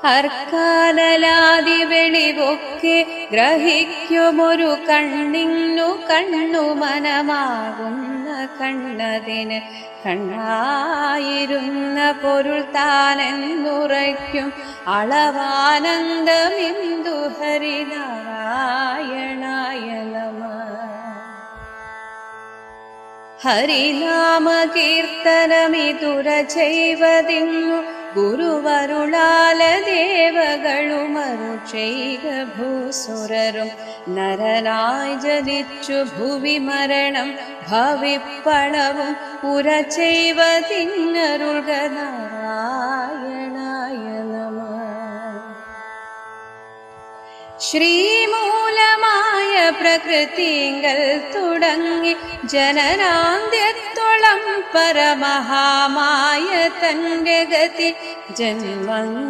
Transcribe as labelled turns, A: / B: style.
A: അർക്കാനലാതി വെളിവൊക്കെ ഗ്രഹിക്കുമൊരു കണ്ണിന്നു കണ്ണു മനമാകുന്ന കണ്ണതിന് കണ്ണായിരുന്ന പൊരുൾ താനെന്നുറയ്ക്കും അളവാനന്ദമിന്ദു ഹരിനാരായണായ നമഃ. ഹരിനാമ കീർത്തനമിതുര ചെയ്വതിന്നു ഗുരുവരുളാല ദേവകളുമരു ചെയ്ക ഭൂസുരരും നരനായി ജനിച്ചു ഭുവി മരണം ഭവിപ്പളവും ഉര ചെയ്വതിന്നരുൾക നാരായണായ നമഃ. ശ്രീമൂലമായ പ്രകൃതിങ്കൽ തുടങ്ങി ജനനാന്ത്യത്തോളം പരമഹാമായ തന്റെ ഗതി ജന്മങ്ങൾ